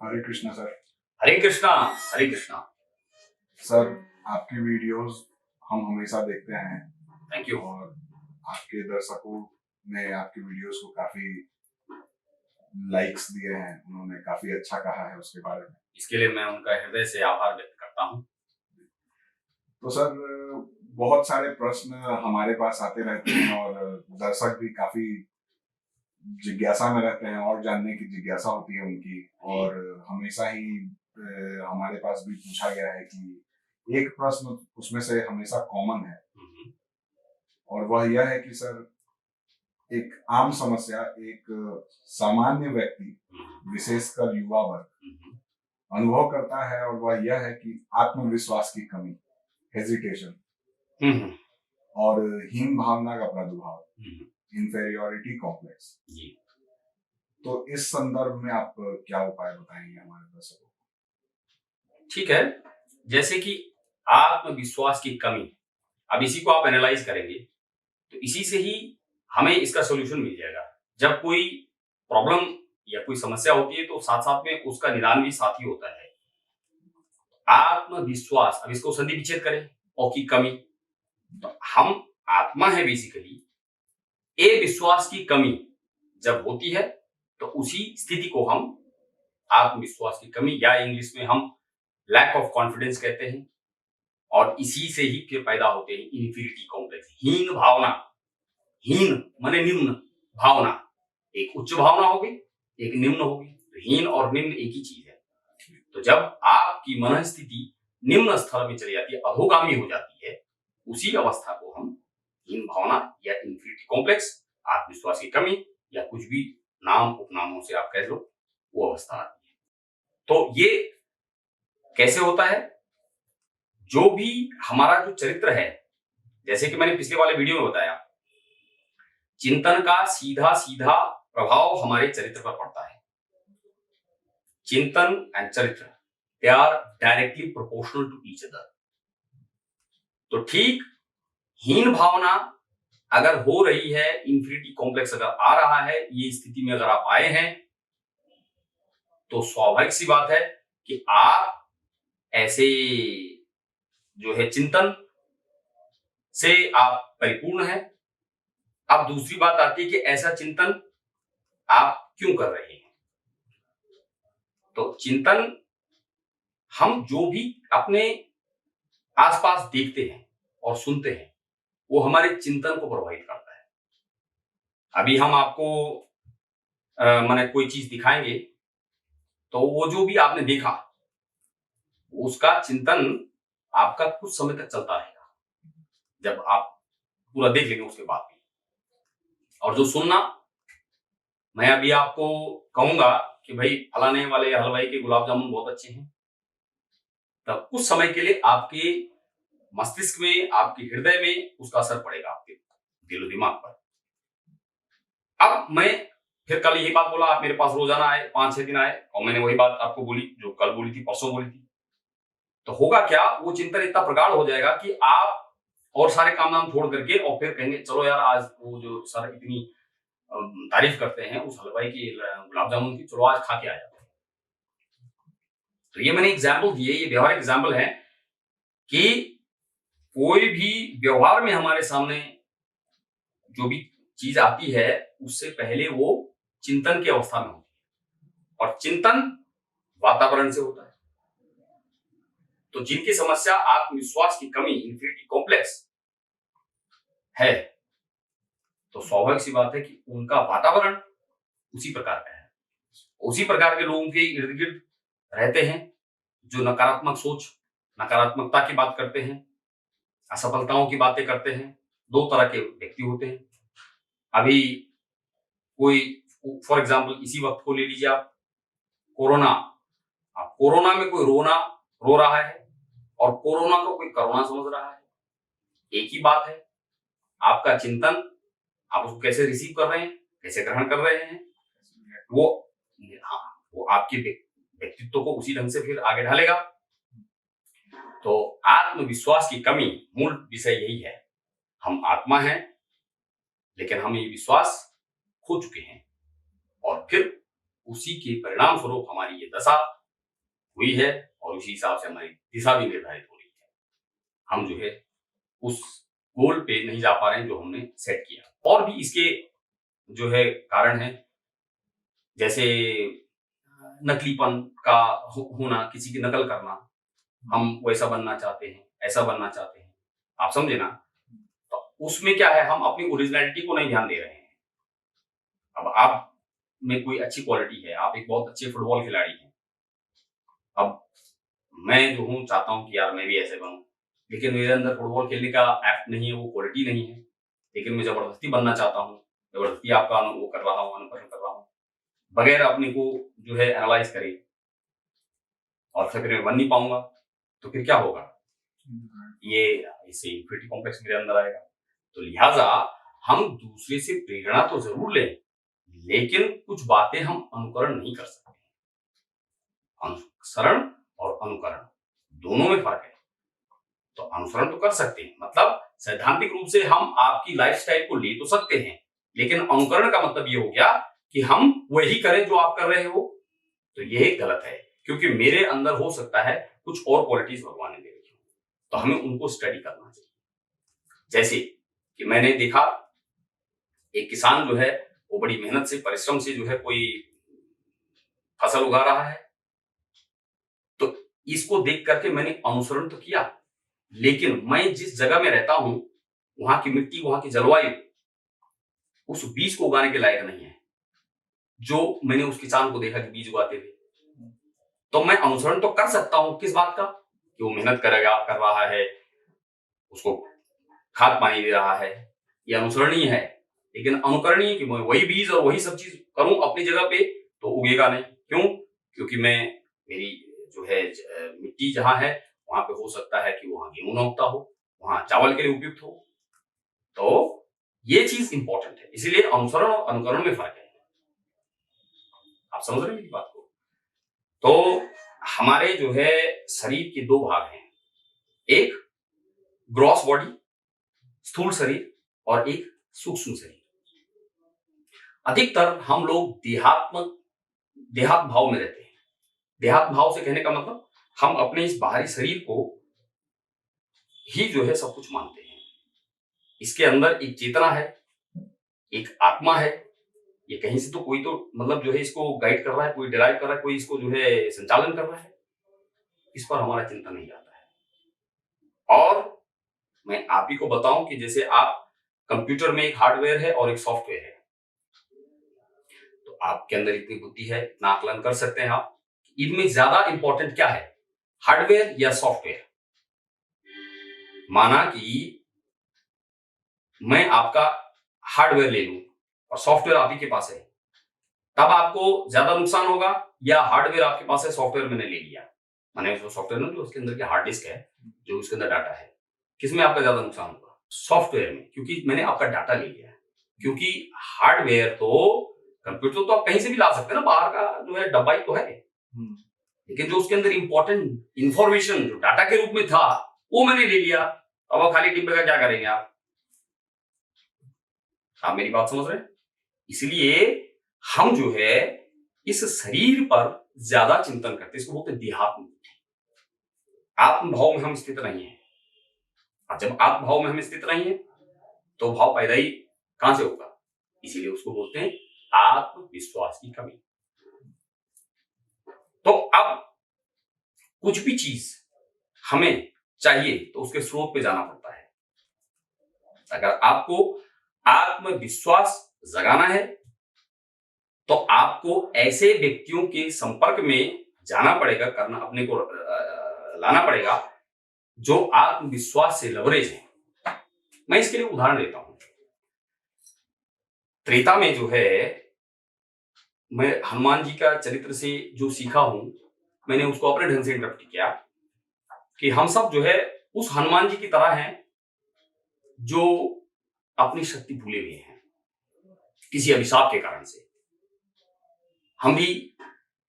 हरे Krishna sir. हरे कृष्णा। हरे Krishna sir, आपकी videos हम हमेशा देखते हैं। Thank you. और आपके दर्शकों ने आपकी वीडियोस को काफी लाइक्स दिए हैं, उन्होंने काफी अच्छा कहा है उसके बारे में। इसके लिए मैं उनका हृदय से आभार व्यक्त करता हूँ। तो सर, बहुत सारे प्रश्न हमारे पास आते रहते हैं और दर्शक भी काफी जिज्ञासा में रहते हैं और जानने की जिज्ञासा होती है उनकी। और हमेशा ही हमारे पास भी पूछा गया है कि एक प्रश्न उसमें से हमेशा कॉमन है, और वह यह है कि सर, एक आम समस्या एक सामान्य व्यक्ति, विशेषकर युवा वर्ग, अनुभव करता है, और वह यह है कि आत्मविश्वास की कमी, हेजिटेशन और हीन भावना का प्रादुर्भाव, इंफेरियोरिटी कॉम्प्लेक्स। तो इस संदर्भ में आप क्या उपाय बताएंगे हमारे दर्शकों को? ठीक है, जैसे कि आत्मविश्वास की कमी, अब इसी को आप एनालाइज करेंगे तो इसी से ही हमें इसका सॉल्यूशन मिल जाएगा। जब कोई प्रॉब्लम या कोई समस्या होती है तो साथ साथ में उसका निदान भी साथ ही होता है। आत्मविश्वास, अब इसको संधि विच्छेद करें, और की कमी, तो हम आत्मा है बेसिकली। ए विश्वास की कमी जब होती है तो उसी स्थिति को हम आत्मविश्वास की कमी या इंग्लिश में हम लैक ऑफ कॉन्फिडेंस कहते हैं। और इसी से ही फिर पैदा होते हैं इन्फीरिटी कॉम्प्लेक्स, हीन भावना। हीन माने निम्न भावना, एक उच्च भावना होगी, एक निम्न होगी। तो हीन और निम्न एक ही चीज है। तो जब आपकी मन स्थिति निम्न स्तर में चली जाती है, अधोगामी हो जाती है, उसी अवस्था को हम हीन भावना या इन्फीरिटी कॉम्प्लेक्स, आत्मविश्वास की कमी, या कुछ भी नाम उपनामों से आप कह लो, वो अवस्था आती है। तो ये कैसे होता है? जो भी हमारा जो चरित्र है, जैसे कि मैंने पिछले वाले वीडियो में बताया, चिंतन का सीधा सीधा प्रभाव हमारे चरित्र पर पड़ता है। चिंतन एंड चरित्र, they are directly proportional to each other. तो ठीक हीन भावना अगर हो रही है, इंफिनिटी कॉम्प्लेक्स अगर आ रहा है, ये स्थिति में अगर आप आए हैं, तो स्वाभाविक सी बात है कि आप ऐसे जो है चिंतन से आप परिपूर्ण हैं। अब दूसरी बात आती है कि ऐसा चिंतन आप क्यों कर रहे हैं? तो चिंतन हम जो भी अपने आसपास देखते हैं और सुनते हैं, वो हमारे चिंतन को प्रभावित करता है। अभी हम आपको माने कोई चीज दिखाएंगे, तो वो जो भी आपने देखा, उसका चिंतन आपका कुछ समय तक चलता रहेगा, जब आप पूरा देख लेंगे उसके बाद भी। और जो सुनना, मैं अभी आपको कहूंगा कि भाई फलाने वाले हलवाई के गुलाब जामुन बहुत अच्छे हैं, तब कुछ समय के लिए आपके मस्तिष्क में, आपके हृदय में उसका असर पड़ेगा, आपके दिलो दिमाग पर। अब मैं फिर कल यही बात बोला, आप मेरे पास रोजाना आए, 5-6 दिन आए, और मैंने वही बात आपको बोली जो कल बोली थी, परसों बोली थी। तो होगा क्या, वो चिंतन इतना प्रगाढ़ हो जाएगा कि आप और सारे काम नाम छोड़ करके और फिर कहेंगे चलो यार, आज वो जो सर इतनी तारीफ करते हैं उस हलवाई की गुलाब जामुन की, चलो आज खा के आ जाते हैं। तो ये मैंने एग्जाम्पल दिए, ये व्यवहारिक एग्जाम्पल है कि कोई भी व्यवहार में हमारे सामने जो भी चीज आती है, उससे पहले वो चिंतन की अवस्था में होती है, और चिंतन वातावरण से होता है। तो जिनकी समस्या आत्मविश्वास की कमी, इंफिनिटी कॉम्प्लेक्स है, तो स्वाभाविक सी बात है कि उनका वातावरण उसी प्रकार का है। उसी प्रकार के लोगों के इर्द गिर्द रहते हैं जो नकारात्मक सोच, नकारात्मकता की बात करते हैं, असफलताओं की बातें करते हैं। दो तरह के व्यक्ति होते हैं। अभी कोई, फॉर एग्जाम्पल इसी वक्त को ले लीजिए आप, कोरोना। अब कोरोना में कोई रो रहा है, और कोरोना को कोई करुणा समझ रहा है। एक ही बात है, आपका चिंतन, आप उसको कैसे रिसीव कर रहे हैं, कैसे ग्रहण कर रहे हैं, वो वो आपके व्यक्तित्व को उसी ढंग से फिर आगे ढालेगा। तो आत्मविश्वास की कमी, मूल विषय यही है। हम आत्मा हैं, लेकिन हम ये विश्वास खो चुके हैं, और फिर उसी के परिणाम स्वरूप हमारी ये दशा हुई है और उसी हिसाब से हमारी दिशा भी निर्धारित हो रही है। हम जो है उस गोल पे नहीं जा पा रहे हैं जो हमने सेट किया। और भी इसके जो है कारण है, जैसे नकलीपन का होना, किसी की नकल करना, हम वैसा बनना चाहते हैं, ऐसा बनना चाहते हैं, आप समझे ना। तो उसमें क्या है, हम अपनी ओरिजिनलिटी को नहीं ध्यान दे रहे हैं। अब आप में कोई अच्छी क्वालिटी है, आप एक बहुत अच्छे फुटबॉल खिलाड़ी हैं, अब मैं जो हूँ चाहता हूँ कि यार मैं भी ऐसे बनूं, लेकिन मेरे अंदर फुटबॉल खेलने का एक्ट नहीं है, वो क्वालिटी नहीं है, लेकिन मैं जबरदस्ती बनना चाहता हूँ, जबरदस्ती आपका वो कर रहा हूँ, अनुकरण कर रहा हूँ, बगैर अपने को जो है एनालाइज करे, और फिर मैं बन नहीं पाऊंगा, तो फिर क्या होगा, ये इससे इंफिनिटी कॉम्प्लेक्स मेरे अंदर आएगा। तो लिहाजा हम दूसरे से प्रेरणा तो जरूर लें, लेकिन कुछ बातें हम अनुकरण नहीं कर सकते। अनुसरण और अनुकरण दोनों में फर्क है। तो अनुसरण तो कर सकते हैं, मतलब सैद्धांतिक रूप से हम आपकी लाइफस्टाइल को ले तो सकते हैं, लेकिन अनुकरण का मतलब ये हो गया कि हम वही करें जो आप कर रहे हो, तो ये गलत है, क्योंकि मेरे अंदर हो सकता है कुछ और क्वालिटीज भगवान ने दे रखी हो, तो हमें उनको स्टडी करना चाहिए। जैसे कि मैंने देखा एक किसान जो है वो बड़ी मेहनत से, परिश्रम से जो है कोई फसल उगा रहा है, तो इसको देख करके मैंने अनुसरण तो किया, लेकिन मैं जिस जगह में रहता हूं वहां की मिट्टी, वहां की जलवायु उस बीज को उगाने के लायक नहीं है जो मैंने उस किसान को देखा कि बीज उगाते हुए। तो मैं अनुसरण तो कर सकता हूं किस बात का, कि वो मेहनत करेगा, कर रहा है, उसको खाद पानी दे रहा है, ये अनुसरणीय है। लेकिन अनुकरणीय कि मैं वही बीज और वही सब चीज करूं अपनी जगह पे, तो उगेगा नहीं। क्यों? क्योंकि मेरी जो है मिट्टी जहां है वहां पे हो सकता है कि वहां गेहूं न उगता हो, वहां चावल के लिए उपयुक्त हो। तो ये चीज इंपॉर्टेंट है, इसीलिए अनुसरण और अनुकरण में फर्क है। आप समझ रहे हैं मेरी बात को? तो हमारे जो है शरीर के दो भाग हैं, एक ग्रॉस बॉडी, स्थूल शरीर, और एक सूक्ष्म शरीर। अधिकतर हम लोग देहात भाव में रहते हैं। देहात भाव से कहने का मतलब हम अपने इस बाहरी शरीर को ही जो है सब कुछ मानते हैं। इसके अंदर एक चेतना है, एक आत्मा है, ये कहीं से तो कोई तो मतलब जो है इसको गाइड कर रहा है, कोई डिराइव कर रहा है, कोई इसको जो है संचालन कर रहा है। इस पर हमारा चिंतन नहीं आता है। और मैं आप ही को बताऊं कि जैसे आप कंप्यूटर में एक हार्डवेयर है और एक सॉफ्टवेयर है, तो आपके अंदर इतनी बुद्धि है, इतना आकलन कर सकते हैं आप, इनमें ज्यादा इंपॉर्टेंट क्या है, हार्डवेयर या सॉफ्टवेयर। माना कि मैं आपका हार्डवेयर ले लूं और सॉफ्टवेयर आप ही के पास है, तब आपको ज्यादा नुकसान होगा, या हार्डवेयर आपके पास है, सॉफ्टवेयर मैंने ले लिया, मैंने जो सॉफ्टवेयर में जो उसके अंदर की हार्ड डिस्क है, जो उसके अंदर डाटा है, किसमें आपका ज्यादा नुकसान होगा? सॉफ्टवेयर में, क्योंकि मैंने आपका डाटा ले लिया है। क्योंकि हार्डवेयर तो, कंप्यूटर तो आप कहीं से भी ला सकते हैं ना, बाहर का जो है डब्बा ही तो है, लेकिन जो उसके अंदर इंपॉर्टेंट इंफॉर्मेशन जो डाटा के रूप में था वो मैंने ले लिया। अब खाली डिब्बे का क्या करेंगे आप मेरी बात समझ रहे हैं? इसलिए हम जो है इस शरीर पर ज्यादा चिंतन करते हैं, इसको बोलते हैं देहात्म। आत्म भाव में हम स्थित नहीं है, और जब आत्म भाव में हम स्थित नहीं है तो भाव पैदा ही कहां से होगा? इसीलिए उसको बोलते हैं आत्मविश्वास की कमी। तो अब कुछ भी चीज हमें चाहिए तो उसके स्रोत पे जाना पड़ता है। अगर आपको आत्मविश्वास जगाना है तो आपको ऐसे व्यक्तियों के संपर्क में जाना पड़ेगा, करना अपने को लाना पड़ेगा जो आत्मविश्वास से लबरेज है। मैं इसके लिए उदाहरण देता हूं। त्रेता में जो है मैं हनुमान जी का चरित्र से जो सीखा हूं, मैंने उसको अपने ढंग से इंटरप्रेट किया कि हम सब जो है उस हनुमान जी की तरह हैं जो अपनी शक्ति भूले हुए हैं किसी अभिशाप के कारण से। हम भी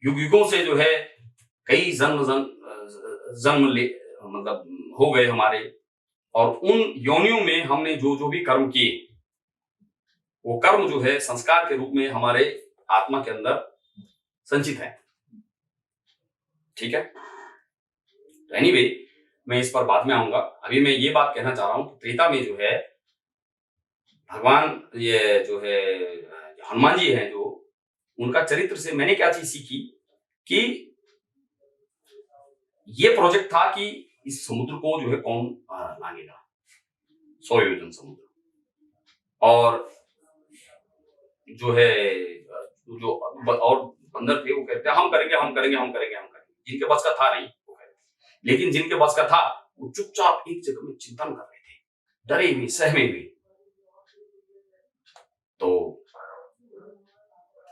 युग युगों से जो है कई जन्म ले मतलब हो गए हमारे, और उन योनियों में हमने जो जो भी कर्म किए, वो कर्म जो है संस्कार के रूप में हमारे आत्मा के अंदर संचित हैं। ठीक है, तो एनीवे मैं इस पर बाद में आऊंगा। अभी मैं ये बात कहना चाह रहा हूं कि त्रेता में जो है भगवान ये जो है हनुमान जी हैं, जो उनका चरित्र से मैंने क्या चीज सीखी कि ये प्रोजेक्ट था कि इस समुद्र को जो है कौन लांगेगा, 100 योजन समुद्र, और जो है जो और बंदर थे वो कहते हैं हम करेंगे हम करेंगे हम करेंगे हम करेंगे। जिनके बस का था नहीं वो कहते, लेकिन जिनके बस का था वो चुपचाप एक जगह में चिंतन कर रहे थे, डरे हुए सहमे हुए। तो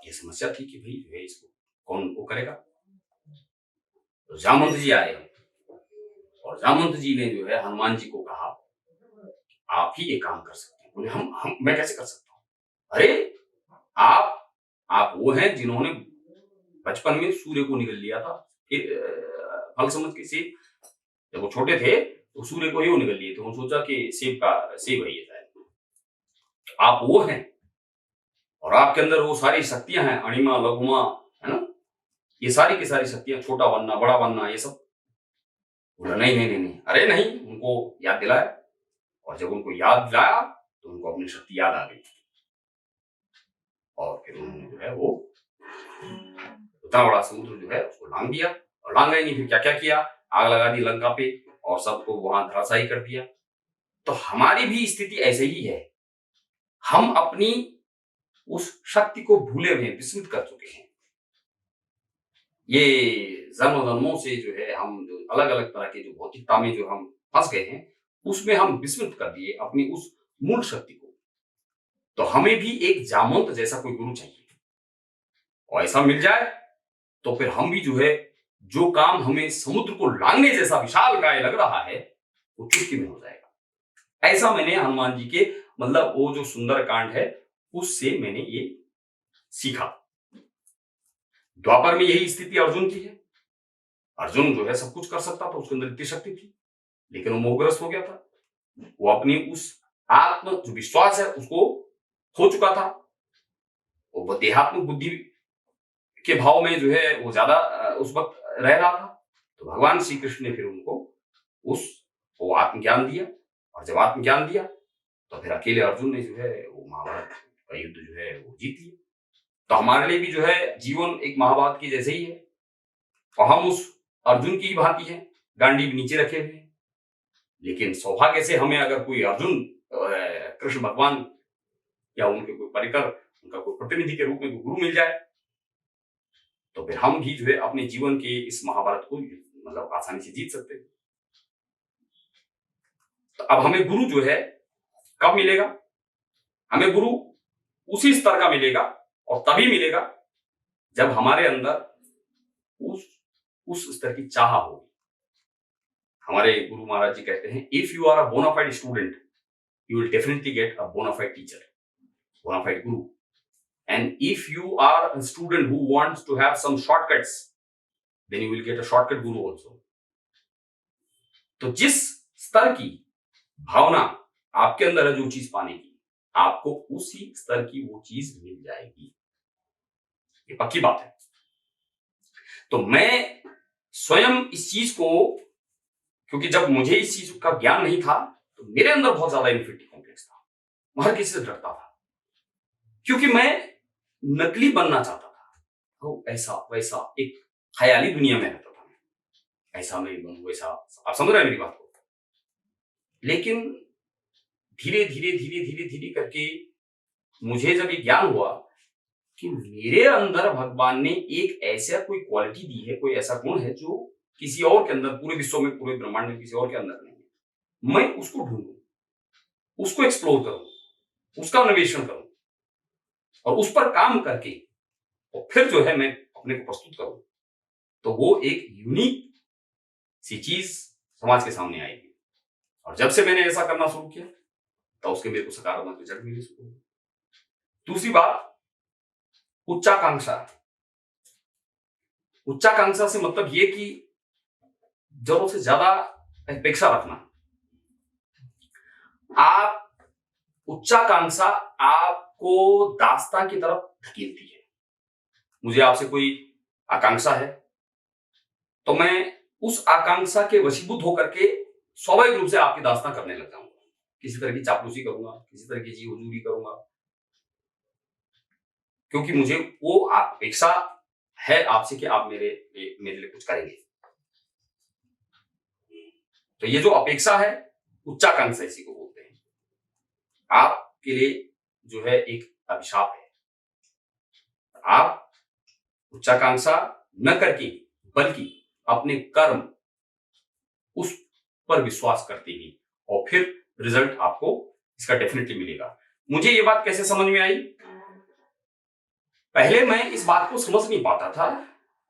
ये समस्या थी कि भाई जो है इसको कौन वो करेगा। तो जामवंत जी आए और जामवंत जी ने जो है हनुमान जी को कहा आप ही ये काम कर सकते हैं। बोले हम मैं कैसे कर सकता हूँ? अरे आप वो हैं जिन्होंने बचपन में सूर्य को निगल लिया था, फिर फल समझ के सेब, जब वो छोटे थे तो सूर्य को ही वो निगल लिए थे, वो सोचा कि सेब है ये शायद। आप वो हैं और आपके अंदर वो सारी शक्तियां हैं, अणिमा लघुमा, है ना, ये सारी की सारी शक्तियां, छोटा बनना बड़ा बनना ये सब। बोला नहीं नहीं नहीं नहीं, अरे नहीं, उनको याद दिलाया और जब उनको याद दिलाया तो उनको अपनी शक्ति याद आ गई और फिर उन्होंने जो है वो उतना बड़ा समुद्र जो है उसको लांग दिया। और लांगा ही नहीं, फिर क्या क्या किया, आग लगा दी लंका पे और सबको वहां धराशायी कर दिया। तो हमारी भी स्थिति ऐसे ही है, हम अपनी उस शक्ति को भूले हुए विस्मृत कर चुके हैं। ये जन्म जन्मों से जो है हम जो अलग अलग तरह के जो भौतिकता में जो हम फंस गए हैं उसमें हम विस्मृत कर दिए अपनी उस मूल शक्ति को। तो हमें भी एक जामवंत जैसा कोई गुरु चाहिए और ऐसा मिल जाए तो फिर हम भी जो है जो काम हमें समुद्र को लांगने जैसा विशालकाय लग रहा है वो चुटकी में हो जाएगा। ऐसा मैंने हनुमान जी के मतलब वो जो सुंदर कांड है उससे मैंने ये सीखा। द्वापर में यही स्थिति अर्जुन की है। अर्जुन जो है सब कुछ कर सकता था, उसके अंदर इतनी शक्ति थी, लेकिन वो मोहग्रस्त हो गया था। वो अपनी उस आत्म जो विश्वास है उसको खो चुका था। वो देहात्मक बुद्धि के भाव में जो है वो ज्यादा उस वक्त रह रहा था। तो भगवान श्री कृष्ण ने फिर उनको वो आत्मज्ञान दिया और जब आत्मज्ञान दिया तो फिर अकेले अर्जुन ने जो है वो महाभारत का युद्ध जो है वो जीत लिया। तो हमारे लिए भी जो है जीवन एक महाभारत की जैसे ही है और हम उस अर्जुन की ही भांति है, गांडीव नीचे रखे हुए हैं। लेकिन सौभाग्य से हमें अगर कोई अर्जुन कृष्ण भगवान या उनके कोई परिकर, उनका कोई प्रतिनिधि के रूप में कोई गुरु मिल जाए तो फिर हम भी जो है अपने जीवन के इस महाभारत को मतलब आसानी से जीत सकते हैं। तो अब हमें गुरु जो है कब मिलेगा? हमें गुरु उसी स्तर का मिलेगा और तभी मिलेगा जब हमारे अंदर उस स्तर की चाह होगी। हमारे गुरु महाराज जी कहते हैं if you are a bonafide student you will definitely get a bonafide teacher, bonafide guru. And if you are a student who wants to have some shortcuts, then you will get a shortcut guru also. तो जिस स्तर की भावना आपके अंदर है जो चीज पाने की, आपको उसी स्तर की वो चीज मिल जाएगी, ये पक्की बात है। तो मैं स्वयं इस चीज को, क्योंकि जब मुझे इस चीज का ज्ञान नहीं था तो मेरे अंदर बहुत ज्यादा इन्फिनिटी कॉम्प्लेक्स था, मैं हर किसी से डरता था क्योंकि मैं नकली बनना चाहता था। तो ऐसा वैसा एक ख्याली दुनिया में रहता था, ऐसा मैं बनूं वैसा। आप समझ रहे हैं मेरी बात को? लेकिन धीरे धीरे धीरे धीरे धीरे करके मुझे जब ये ज्ञान हुआ कि मेरे अंदर भगवान ने एक ऐसा कोई क्वालिटी दी है, कोई ऐसा गुण है जो किसी और के अंदर, पूरे विश्व में, पूरे ब्रह्मांड में किसी और के अंदर नहीं है। मैं उसको ढूंढूं, उसको एक्सप्लोर करूं, उसका अन्वेषण करूं और उस पर काम करके और फिर जो है मैं अपने को प्रस्तुत करूं, तो वो एक यूनिक सी चीज समाज के सामने आएगी। और जब से मैंने ऐसा करना शुरू किया तो उसके मेरे को सकारात्मक रिजल्ट मिले शुरू हुए। दूसरी बात, उच्चाकांक्षा। उच्चाकांक्षा से मतलब ये कि जरूरत से ज्यादा अपेक्षा रखना। आप उच्चाकांक्षा आपको दास्तां की तरफ धकेलती है। मुझे आपसे कोई आकांक्षा है, तो मैं उस आकांक्षा के वशीभूत होकर के स्वाभाविक रूप से आपकी दास्तां करने लग जाऊंगा। किसी तरह की चापलूसी करूंगा, किसी तरह की जी हुजूरी करूंगा, क्योंकि मुझे वो अपेक्षा है आपसे कि आप मेरे लिए कुछ करेंगे। तो ये जो अपेक्षा है, उच्चाकांक्षा इसी को बोलते हैं। आपके लिए जो है एक अभिशाप है। आप उच्चाकांक्षा न करके बल्कि अपने कर्म उस पर विश्वास करते ही, और फिर रिजल्ट आपको इसका डेफिनेटली मिलेगा। मुझे ये बात कैसे समझ में आई? पहले मैं इस बात को समझ नहीं पाता था।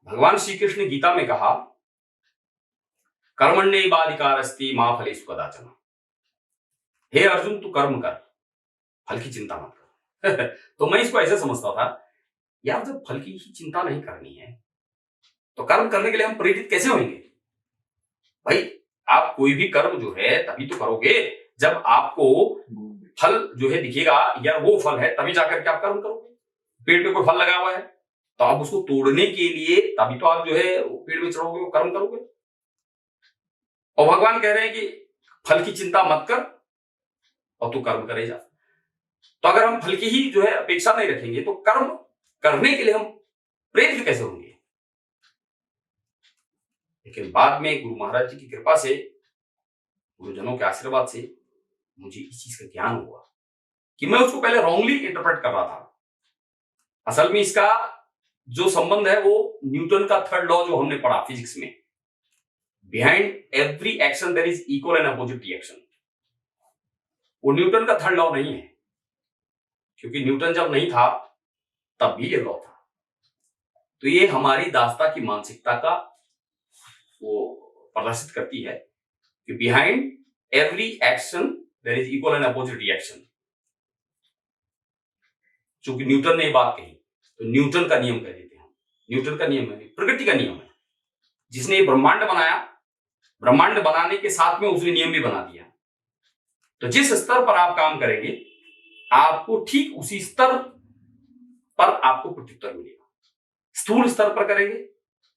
भगवान श्री कृष्ण ने गीता में कहा, कर्मण्येवाधिकारस्ति मा फलेषु कदाचन। हे अर्जुन, तू कर्म कर, फल की चिंता मत कर। तो मैं इसको ऐसे समझता था, यार जब फल की ही चिंता नहीं करनी है तो कर्म करने के लिए हम प्रेरित कैसे होंगे? भाई, आप कोई भी कर्म जो है तभी तो करोगे जब आपको फल जो है दिखेगा, यार वो फल है, तभी जाकर के आप कर्म करोगे। पेड़ पे कोई फल लगा हुआ है तो आप उसको तोड़ने के लिए तभी तो आप जो है पेड़ में चढ़ोगे, वो कर्म करोगे। और भगवान कह रहे हैं कि फल की चिंता मत कर और तू कर्म करे जा। तो अगर हम फल की ही जो है अपेक्षा नहीं रखेंगे तो कर्म करने के लिए हम प्रेरित कैसे होंगे? लेकिन बाद में गुरु महाराज जी की कृपा से, गुरुजनों के आशीर्वाद से मुझे इस चीज का ज्ञान हुआ कि मैं उसको पहले रॉन्गली इंटरप्रेट कर रहा था। असल में इसका जो संबंध है वो न्यूटन का थर्ड लॉ जो हमने पढ़ा फिजिक्स में, behind every action there is equal and opposite reaction, वो न्यूटन का थर्ड लॉ नहीं है। क्योंकि न्यूटन जब नहीं था तब भी ये लॉ था। तो ये हमारी दास्ता की मानसिकता का वो प्रदर्शित करती है कि behind every action there is equal and opposite reaction. चूंकि न्यूटन ने ये बात कही तो न्यूटन का नियम कह देते हैं। न्यूटन का नियम है, प्रकृति का नियम है। जिसने ये ब्रह्मांड बनाया, ब्रह्मांड बनाने के साथ में उसने नियम भी बना दिया। तो जिस स्तर पर आप काम करेंगे, आपको ठीक उसी स्तर पर आपको प्रत्युत्तर मिलेगा। स्थूल स्तर पर करेंगे,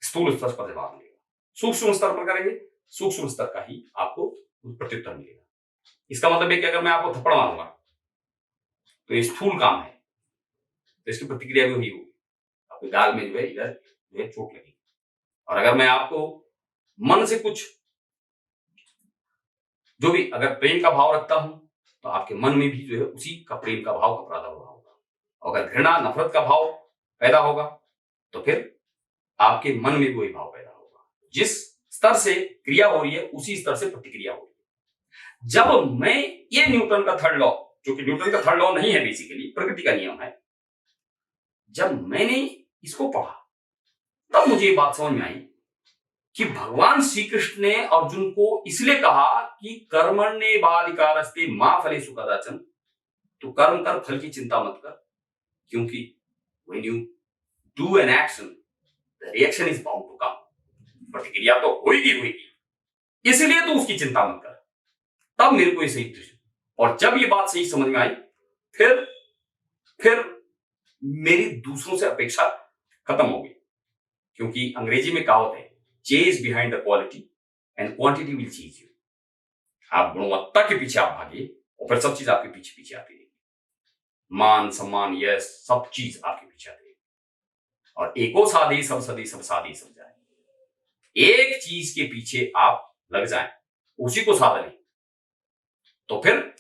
स्थूल स्तर पर जवाब मिलेगा। सूक्ष्म स्तर पर करेंगे, सूक्ष्म स्तर का ही आपको प्रत्युत्तर मिलेगा। इसका मतलब है कि अगर मैं आपको थप्पड़ मारूंगा तो ये स्थूल काम है, तो इसकी प्रतिक्रिया भी वही होगी, आपके गाल में जो है इधर जो है चोट लगेगी। और अगर मैं आपको मन से कुछ जो भी अगर प्रेम का भाव रखता हूं तो आपके मन में भी जो है उसी का प्रेम का भाव का प्रादुर्भाव होगा। और अगर घृणा नफरत का भाव पैदा होगा तो फिर आपके मन में भी वही भाव पैदा होगा। जिस स्तर से क्रिया हो रही है उसी स्तर से प्रतिक्रिया हो रही है। जब मैं ये न्यूटन का थर्ड लॉ, जो कि न्यूटन का थर्ड लॉ नहीं है, बेसिकली प्रकृति का नियम है, जब मैंने इसको पढ़ा तब मुझे ये बात समझ में आई कि भगवान श्री कृष्ण ने अर्जुन को इसलिए कहा कि कर्मण्येवाधिकारस्ते मा फलेषु कदाचन, तो कर्म कर, फल की चिंता मत कर। क्योंकि when you do an action, the reaction is bound to come, प्रतिक्रिया तो होगी, इसलिए तो उसकी चिंता मत कर। तब मेरे को ये सही दृष्टि, और जब ये बात सही समझ में आई, फिर मेरी दूसरों से अपेक्षा खत्म हो गई। क्योंकि अंग्रेजी में कहावत है, chase behind the quality and quantity will चीज यू। आप गुणवत्ता के पीछे आप भागे और फिर सब चीज आपके पीछे पीछे आती रहेगी। मान सम्मान यश सब चीज आपके पीछे आती रहेगी। और एको साधे सब सदी, सब साधे सब जाए। एक चीज के पीछे आप लग जाएं, उसी को साधा लें, तो फिर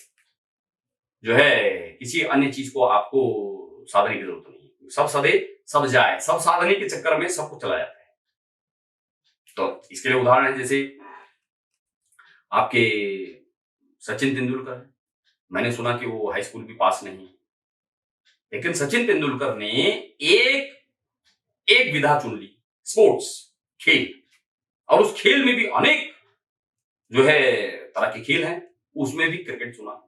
जो है किसी अन्य चीज को आपको साधने की जरूरत नहीं। सब सदे सब जाए, सब साधने के चक्कर में सब कुछ चला जाता है। तो इसके लिए उदाहरण है जैसे आपके सचिन तेंदुलकर। मैंने सुना कि वो हाई स्कूल भी पास नहीं, लेकिन सचिन तेंदुलकर ने एक विधा चुन ली, स्पोर्ट्स, खेल। और उस खेल में भी अनेक जो है तरह के खेल हैं, उसमें भी क्रिकेट चुना।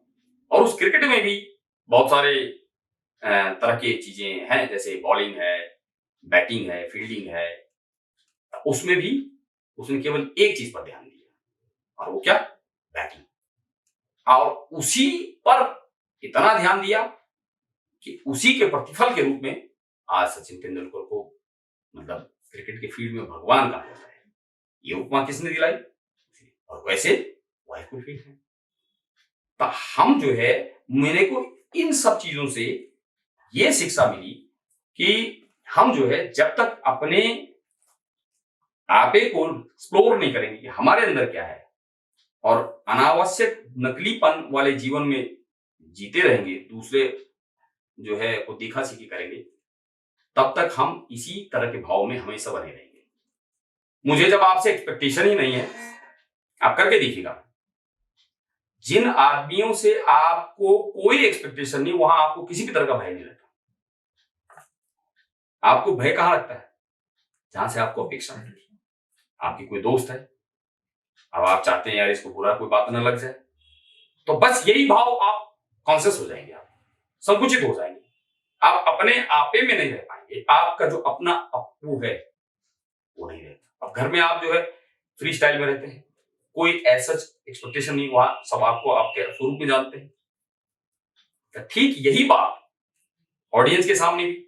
और उस क्रिकेट में भी बहुत सारे तरह की चीजें हैं, जैसे बॉलिंग है, बैटिंग है, फील्डिंग है। उसमें भी उसने केवल एक चीज पर ध्यान दिया, और वो क्या? बैटिंग। और उसी पर इतना ध्यान दिया कि उसी के प्रतिफल के रूप में आज सचिन तेंदुलकर को मतलब क्रिकेट के फील्ड में भगवान कहा जाता है। ये उपमा किसने दिलाई? और वैसे वाइफ को फील्ड है। तो हम जो है, मेरे को इन सब चीजों से ये शिक्षा मिली कि हम जो है जब तक अपने आपे को एक्सप्लोर नहीं करेंगे कि हमारे अंदर क्या है, और अनावश्यक नकलीपन वाले जीवन में जीते रहेंगे, दूसरे जो है वो देखा सीखी करेंगे, तब तक हम इसी तरह के भाव में हमेशा बने रहेंगे। मुझे जब आपसे एक्सपेक्टेशन ही नहीं है, आप करके देखिएगा, जिन आदमियों से आपको कोई एक्सपेक्टेशन नहीं, वहां आपको किसी भी तरह का भय नहीं रहता। आपको भय कहां लगता है? जहां से आपको अपेक्षा है। आपकी कोई दोस्त है, अब आप चाहते हैं यार इसको बुरा कोई बात न लग जाए, तो बस यही भाव आप कॉन्शियस हो जाएंगे, आप संकुचित हो जाएंगे, आप अपने आपे में नहीं रह पाएंगे। आपका जो अपना अपू है वो नहीं रहता। अब घर में आप जो है फ्री स्टाइल में रहते हैं, कोई ऐसा एक्सपेक्टेशन नहीं, वहां सब आपको आपके स्वरूप में जानते हैं। तो ठीक यही बात ऑडियंस के सामने भी,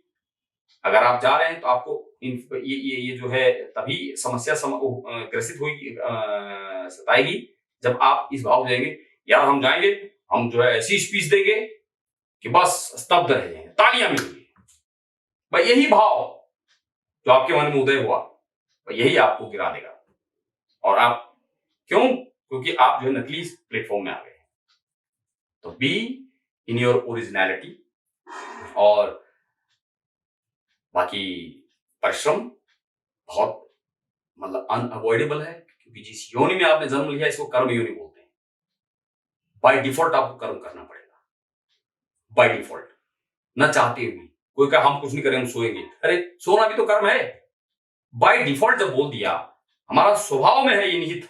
अगर आप जा रहे हैं तो आपको ये जो है तभी समस्या ग्रसित होगी, सताएगी, जब आप इस भाव में जाएंगे, यार हम जाएंगे, हम जो है ऐसी स्पीच देंगे कि बस स्तब्ध रह जाएंगे, तालियां मिलेंगी। भाई यही भाव जो आपके मन में उदय हुआ, यही आपको गिरा देगा। और आप क्यों? क्योंकि आप जो है नकली प्लेटफॉर्म में आ गए। तो बी इन योर ओरिजिनलिटी। और बाकी परिश्रम बहुत मतलब अनअवॉइडेबल है, क्योंकि जिस योनि में आपने जन्म लिया इसको कर्म योनि बोलते हैं। बाय डिफॉल्ट आपको कर्म करना पड़ेगा, बाय डिफॉल्ट, न चाहते हुए। कोई कहा हम कुछ नहीं करें, हम सोएंगे, अरे सोना भी तो कर्म है। बाय डिफॉल्ट जब बोल दिया, हमारा स्वभाव में है ये निहित।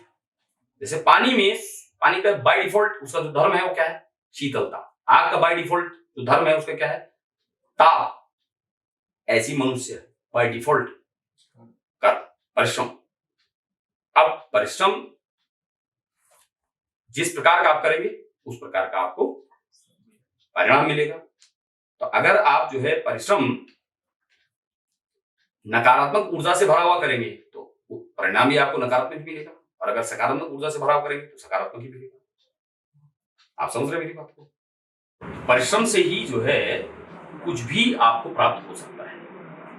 जैसे पानी का बाय डिफॉल्ट उसका जो धर्म है वो क्या है? शीतलता। आग का बाय डिफॉल्ट जो धर्म है उसका क्या है? ताप। ऐसी मनुष्य बाय डिफॉल्ट कर परिश्रम। अब परिश्रम जिस प्रकार का आप करेंगे उस प्रकार का आपको परिणाम मिलेगा। तो अगर आप जो है परिश्रम नकारात्मक ऊर्जा से भरा हुआ करेंगे तो परिणाम भी आपको नकारात्मक मिलेगा, और अगर सकारात्मक ऊर्जा से भरा हुआ करेंगे तो सकारात्मक ही मिलेगा। आप समझ रहे हैं मेरी बात को? परिश्रम से ही जो है कुछ भी आपको प्राप्त हो सकता है।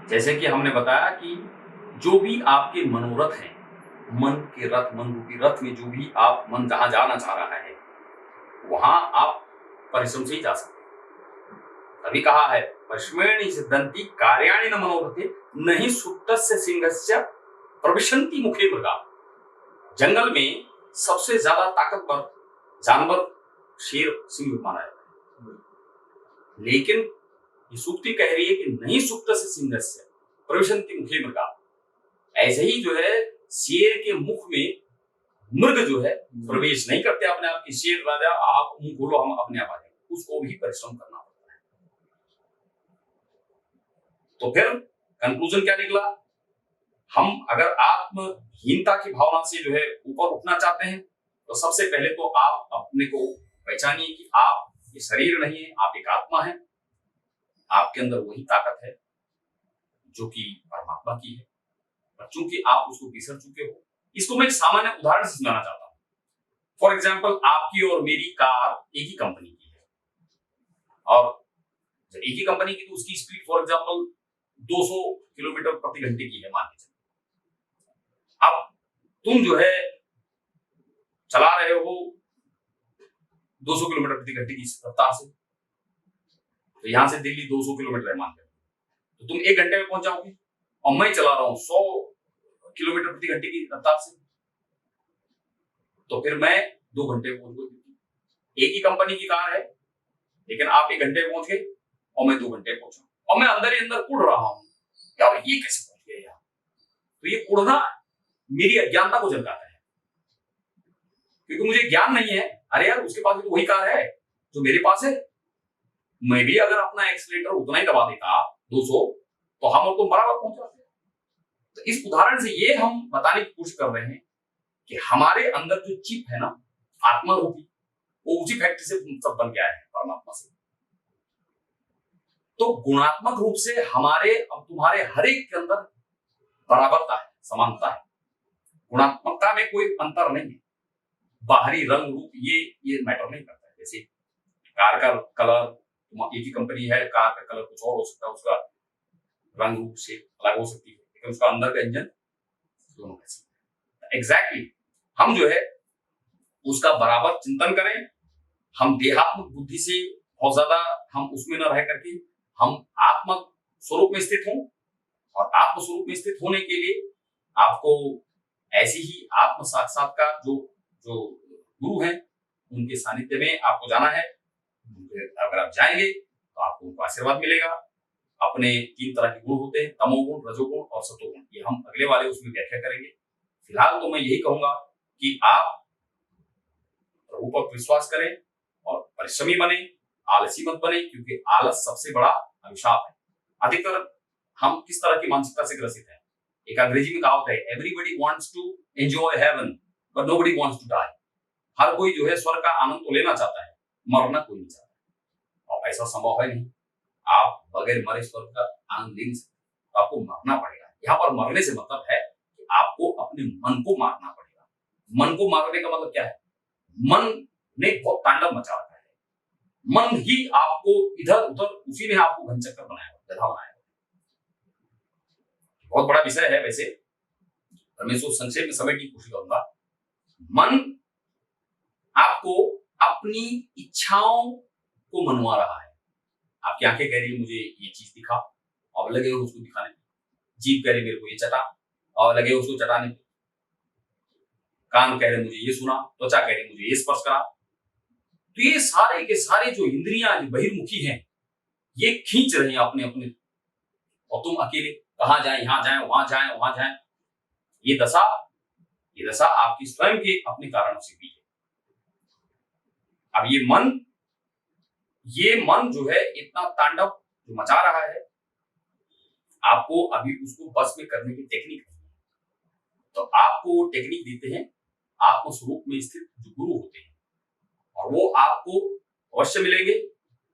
जैसे कि हमने बताया कि जो भी आपके मनोरथ हैं, मन के रथ, मन रूपी रथ में जो भी आप मन जहां जाना चाह रहा है, वहां आप परिश्रम से ही जा सकते हैं। तभी कहा है परिश्रमेण हि सिद्धन्ति कार्याणि न मनोरथे नहि सुप्तस्य सिंहस्य प्रविशन्ति मुखे मृगा। जंगल में सबसे ज्यादा ताकतवर जानवर शेर, सिंह माना जाता है, लेकिन ये सूक्ति कह रही है कि नहीं सुप्तस्य सिंहस्य प्रविशन्ति मुखे मृगा। ऐसे ही जो है शेर के मुख में मृग जो है प्रवेश नहीं करते अपने आप की। शेर राजा आप मुंह खोलो हम अपने आप आ जाएंगे, उसको भी परिश्रम करना पड़ता है। तो फिर कंक्लूजन क्या निकला? हम अगर आत्महीनता की भावना से जो है ऊपर उठना चाहते हैं तो सबसे पहले तो आप अपने को पहचानिए कि आप ये शरीर नहीं है, आप एक आत्मा है। आपके अंदर वही ताकत है जो कि परमात्मा की है, और चूंकि आप उसको बिसर चुके हो। इसको मैं एक सामान्य उदाहरण से समझाना चाहता हूं। फॉर एग्जाम्पल, आपकी और मेरी कार एक ही कंपनी की है, और जब एक ही कंपनी की तो उसकी स्पीड फॉर एग्जाम्पल 200 किलोमीटर प्रति घंटे की है मान लीजिए। अब तुम जो है चला रहे हो 200 किलोमीटर प्रति घंटे की रफ्तार से, तो यहां से दिल्ली 200 किलोमीटर है मान लीजिए, तो तुम 1 घंटे में पहुंच जाओगे, और मैं चला रहा हूं 100 किलोमीटर प्रति घंटे की रफ्तार से, तो फिर मैं 2 घंटे में पहुंच। एक ही कंपनी की कार है, लेकिन आप 1 घंटे में पहुंच गए और मैं 2 घंटे में पहुंचा, और मैं अंदर ही अंदर उड़ रहा हूं, यार ये कैसे पहुंच गया यार? तो ये उड़ना मेरी अज्ञानता को झलकाता है, क्योंकि मुझे ज्ञान नहीं है। अरे यार उसके पास भी तो वही कार है जो मेरे पास है। मैं भी अगर अपना एक्सीलरेटर उतना ही दबा देता 200, तो हम और तुम बराबर पहुंच जाते। तो इस उदाहरण से ये हम बताने की कोशिश कर रहे हैं कि हमारे अंदर जो चिप है ना आत्मा रूपी, वो उसी फैक्ट्री से सब बन के आए हैं, परमात्मा से। तो गुणात्मक रूप से हमारे अब तुम्हारे हर एक के अंदर बराबरता है, समानता है, गुणात्मकता में कोई अंतर नहीं है। बाहरी रंग रूप ये मैटर नहीं करता है। जैसे कार का कलर, एक ही कंपनी है, कार का कलर कुछ और हो सकता है, उसका रंग रूप से अलग हो सकती है, लेकिन उसका अंदर का इंजन दोनों कैसे। एग्जैक्टली हम जो है उसका बराबर चिंतन करें। हम देहात्मक बुद्धि से बहुत ज्यादा हम उसमें न रह करके हम आत्म स्वरूप में स्थित हों, और आत्म स्वरूप में स्थित होने के लिए आपको ऐसी ही आत्म साक्षात्कार जो जो गुरु हैं उनके सानिध्य में आपको जाना है। अगर आप जाएंगे तो आपको उनका आशीर्वाद मिलेगा। अपने 3 तरह के गुण होते हैं, तमोगुण, रजोगुण और सतोगुण। ये हम अगले वाले उसमें व्याख्या करेंगे। फिलहाल तो मैं यही कहूंगा कि आप प्रभु पर विश्वास करें और परिश्रमी बने, आलसी मत बने, क्योंकि आलस सबसे बड़ा अभिशाप है। अधिकतर हम किस तरह की मानसिकता से ग्रसित हैं? एक अंग्रेजी में कहावत है, everybody wants to enjoy heaven but nobody wants to die. हर कोई जो है स्वर्ग का आनंद तो लेना चाहता है, मरना कोई नहीं चाहता, और ऐसा संभव है नहीं। आप बगैर मरे स्वर्ग का आनंद ले नहीं सकते, तो आपको मरना पड़ेगा। यहाँ पर मरने से मतलब है कि आपको अपने मन को मारना पड़ेगा। मन को मारने का मतलब क्या है? मन ने बहुत तांडव मचा रखा है। मन ही आपको इधर उधर, उसी ने आपको घनचक्कर बनाया, गधा बनाया। बहुत बड़ा विषय है वैसे, और मैं इसको संक्षेप में समझने की कोशिश करूंगा। मन आपको अपनी इच्छाओं को मनवा रहा है। आपकी आंखें कह रही है मुझे ये चीज दिखा, और लगे उसको दिखाने पे। जीभ कह रही मेरे को ये चटा, और लगे उसको चटाने पे। कान कह रहे मुझे ये सुना, त्वचा कह रही मुझे ये स्पर्श करा। तो ये सारे के सारे जो इंद्रियां जो बहिर्मुखी हैं, ये खींच रहे हैं अपने अपने, और तुम अकेले कहां जाए, यहां जाए, वहां जाए, वहां जाए। ये दशा आपकी स्वयं के अपने कारणों से हुई है। अब ये मन जो है इतना तांडव जो मचा रहा है, आपको अभी उसको बस में करने की टेक्निक नहीं है। तो आपको वो टेक्निक देते हैं आत्म स्वरूप में स्थित जो गुरु होते हैं, और वो आपको अवश्य मिलेंगे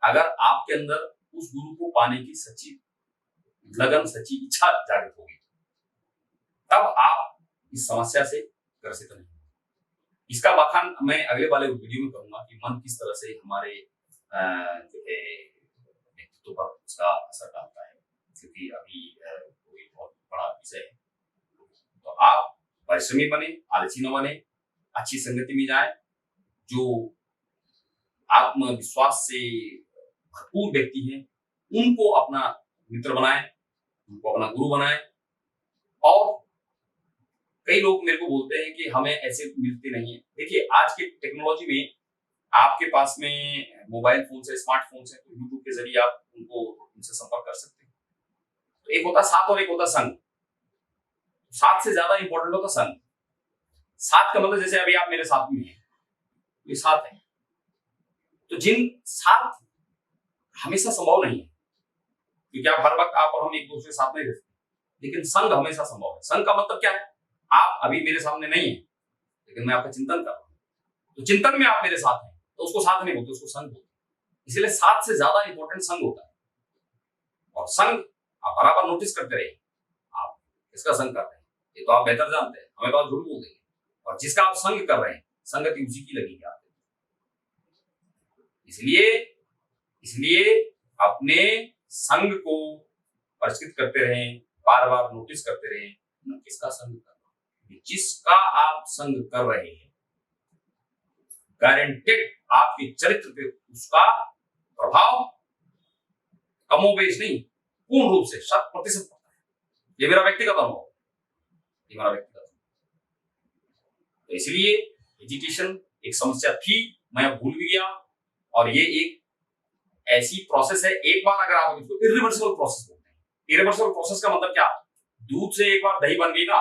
अगर आपके अंदर उस गुरु को पाने की सच्ची लगन, सच्ची इच्छा जागृत होगी। तब आप इस समस्या से ग्रसित नहीं। इसका बखान मैं अगले वाले वीडियो में करूंगा कि मन किस तरह से हमारे जो है व्यक्तित्व पर उसका असर डालता है, क्योंकि अभी कोई बहुत बड़ा विषय है। तो आप परिश्रमी बने, आलसी न बने, अच्छी संगति में जाए, जो आत्मविश्वास से भरपूर व्यक्ति हैं उनको अपना मित्र बनाए, उनको अपना गुरु बनाए। और कई लोग मेरे को बोलते हैं कि हमें ऐसे मिलते नहीं है। देखिए, आज की टेक्नोलॉजी में आपके पास में मोबाइल फोन से, स्मार्टफोन से, तो यूट्यूब के जरिए आप उनसे संपर्क कर सकते हैं। तो एक होता साथ और एक होता संग। साथ से ज्यादा इंपॉर्टेंट होता संग। साथ का मतलब जैसे अभी आप मेरे साथ में हैं, ये साथ है। तो जिन साथ हमेशा संभव नहीं है, क्योंकि आप हर वक्त आप और हम एक दूसरे के साथ नहीं रहते, लेकिन संग हमेशा संभव है। संग का मतलब क्या है? आप अभी मेरे सामने नहीं है, लेकिन मैं आपका चिंतन कर रहा हूं, तो चिंतन में आप मेरे साथ हैं, तो उसको साथ नहीं बोलते, उसको संग बोलते। इसलिए साथ से ज्यादा इंपॉर्टेंट संग होता है। और संग आप बराबर नोटिस करते रहिए, आप किसका संग कर रहे हैं, ये तो आप बेहतर जानते हैं, हमें तो आप झूठ बोल देंगे। और जिसका आप संग कर रहे हैं, संगति उसी की लगेगी आपको। इसलिए अपने संग को परिष्कृत करते रहें, बार बार नोटिस करते रहें, मैं किसका संग कर रहा हूं। जिसका आप संग कर रहे हैं, गारंटेड आपके चरित्र पे उसका प्रभाव कमोबेश नहीं, पूर्ण रूप से 100% पड़ता है। ये मेरा व्यक्तिगत अनुभव है, ये मेरा व्यक्तिगत अनुभव। तो इसलिए एजुकेशन एक समस्या थी, मैं भूल भी गया, और ये एक ऐसी प्रोसेस है, एक बार अगर आप इसको इरिवर्सिबल प्रोसेस बोलते हैं। इरिवर्सिबल प्रोसेस का मतलब क्या? दूध से एक बार दही बन गई ना,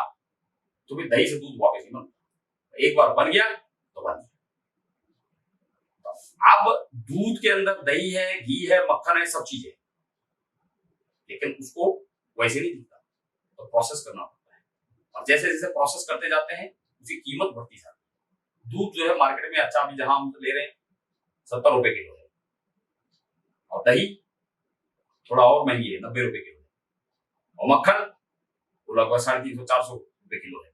तो फिर दही से दूध वापस नहीं बनता। एक बार बन गया तो बन गया। अब दूध के अंदर दही है, घी है, मक्खन है, सब चीजें, लेकिन उसको वैसे नहीं दिखता, तो प्रोसेस करना पड़ता है। और जैसे जैसे प्रोसेस करते जाते हैं, उसकी कीमत बढ़ती जाती है। दूध जो है मार्केट में अच्छा अभी जहां हम ले रहे हैं 70 रुपए किलो है, और दही थोड़ा और महंगी है, 90 रुपए किलो है। और मक्खन वो लगभग 350-400 रुपए किलो है।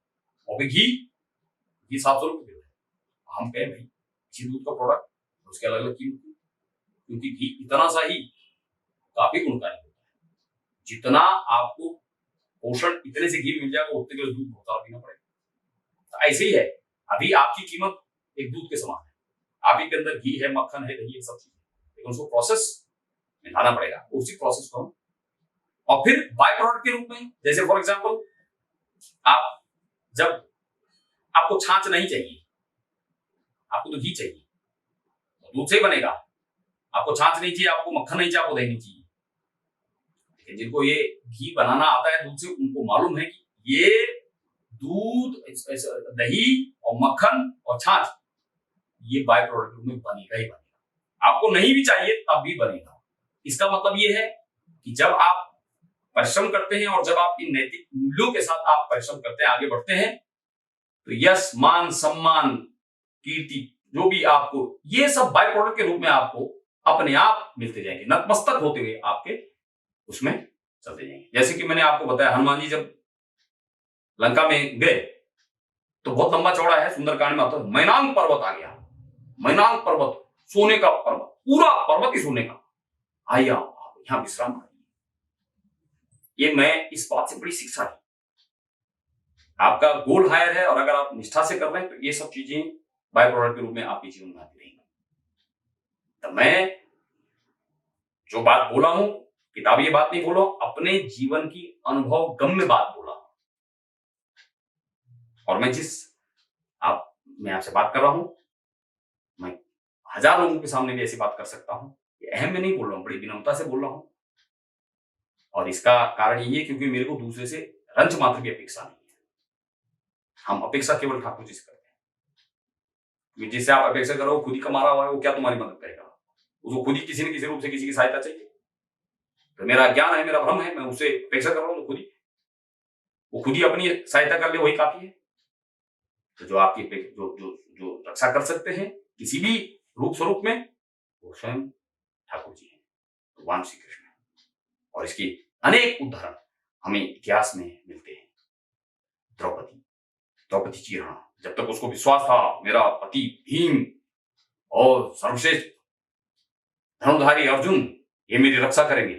और फिर घी 700 रुपए किलो है। हम कहें भाई इसी दूध का प्रोडक्ट उसके अलग अलग कीमत, क्योंकि घी इतना सा ही काफी गुणकारी होता है। जितना आपको पोषण इतने से घी मिल जाएगा उतने के दूध बहुत सारा पीना पड़ेगा। तो ऐसे ही है, अभी आपकी कीमत एक दूध के समान है, आप ही के अंदर घी है, मक्खन है, दही है, सब चीज है, लेकिन उसको प्रोसेस में लाना पड़ेगा। उसी प्रोसेस को हम, और फिर बाय प्रोडक्ट के रूप में, जैसे फॉर एग्जांपल आप जब आपको छाछ नहीं चाहिए, आपको तो घी चाहिए, तो दूध से ही बनेगा। आपको छाछ नहीं चाहिए, आपको मक्खन नहीं चाहिए, आपको दही नहीं चाहिए। लेकिन जिनको ये घी बनाना आता है दूध से, उनको मालूम है कि ये दूध, दही और मक्खन और छाछ ये बाय प्रोडक्ट में बनेगा ही बनेगा। आपको नहीं भी चाहिए तब भी बनेगा। इसका मतलब ये है कि जब आप परिश्रम करते हैं और जब आप इन नैतिक मूल्यों के साथ आप परिश्रम करते हैं, आगे बढ़ते हैं, तो यश, मान, सम्मान, कीर्ति, जो भी आपको, ये सब बाय प्रोडक्ट के रूप में आपको अपने आप मिलते जाएंगे, नतमस्तक होते हुए आपके उसमें चलते जाएंगे। जैसे कि मैंने आपको बताया, हनुमान जी जब लंका में गए तो बहुत लंबा चौड़ा है, सुंदरकांड में आता है, मैनांग पर्वत आ गया। मैनांग पर्वत, सोने का पर्वत, पूरा पर्वत ही सोने का। आइए आप यहां विश्राम करिए। ये मैं इस बात से बड़ी शिक्षा है, आपका गोल हायर है और अगर आप निष्ठा से कर रहे हैं तो ये सब चीजें बाय प्रोडक्ट के रूप में आपके जीवन में आती रहेंगी। तो मैं जो बात बोला हूं, किताबी बात नहीं बोला, अपने जीवन की अनुभव गम्य बात बोला। और मैं मैं आपसे बात कर रहा हूं, मैं 1000 लोगों के सामने भी ऐसी बात कर सकता हूं। ये अहम में नहीं बोल रहा हूं, बड़ी विनम्रता से बोल रहा हूं। और इसका कारण ये है क्योंकि मेरे को दूसरे से रंच मात्र की अपेक्षा नहीं है। हम अपेक्षा केवल ठाकुर जी से करते हैं। जिससे आप अपेक्षा करो खुद ही कमा रहा हुआ है, वो क्या तुम्हारी मदद करेगा? उसको खुद ही किसी न किसी रूप से किसी की सहायता चाहिए। तो मेरा ज्ञान है, मेरा भ्रम है, मैं उससे अपेक्षा कर रहा हूं, तो वो खुद ही अपनी सहायता कर ले, वही काफी है। तो जो आपकी जो रक्षा कर सकते हैं किसी भी रूप स्वरूप में, वो स्वयं ठाकुर जी हैं, भगवान श्री कृष्ण है। और इसकी अनेक उदाहरण हमें इतिहास में मिलते हैं। द्रौपदी जी, जब तक उसको विश्वास था मेरा पति भीम और सर्वश्रेष्ठ धनुर्धारी अर्जुन ये मेरी रक्षा करेंगे,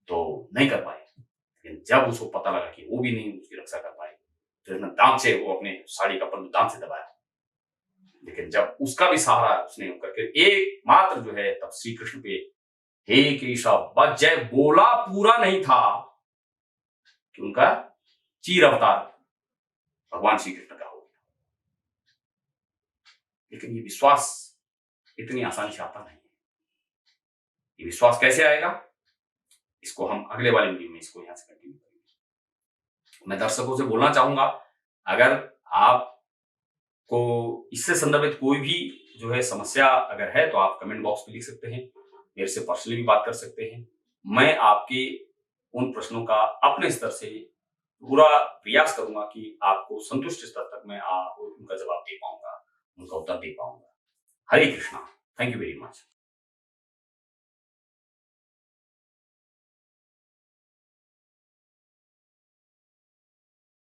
तो नहीं कर पाए। लेकिन जब उसको पता लगा कि वो भी नहीं उसकी रक्षा कर पाए, तो उसने दांत से, वो अपने साड़ी का पल्लू दांत से दबाया। लेकिन जब उसका भी सहारा उसने करके एकमात्र जो है, तब श्री कृष्ण पे हे केशव जय बोला पूरा नहीं था कि उनका चीर अवतार भगवान श्री कृष्ण का हो गया। लेकिन ये विश्वास इतनी आसानी से आता नहीं है। ये विश्वास कैसे आएगा, इसको हम अगले वाले वीडियो में इसको यहां से कंटिन्यू करेंगे। मैं दर्शकों से बोलना चाहूंगा, अगर आपको इससे संदर्भित कोई भी जो है समस्या अगर है, तो आप कमेंट बॉक्स में लिख सकते हैं, मेरे से पर्सनली भी बात कर सकते हैं। मैं आपके उन प्रश्नों का अपने स्तर से पूरा प्रयास करूंगा कि आपको संतुष्ट स्तर तक मैं उनका जवाब दे पाऊंगा, उनका उत्तर दे पाऊंगा। Hare Krishna. Thank you very much.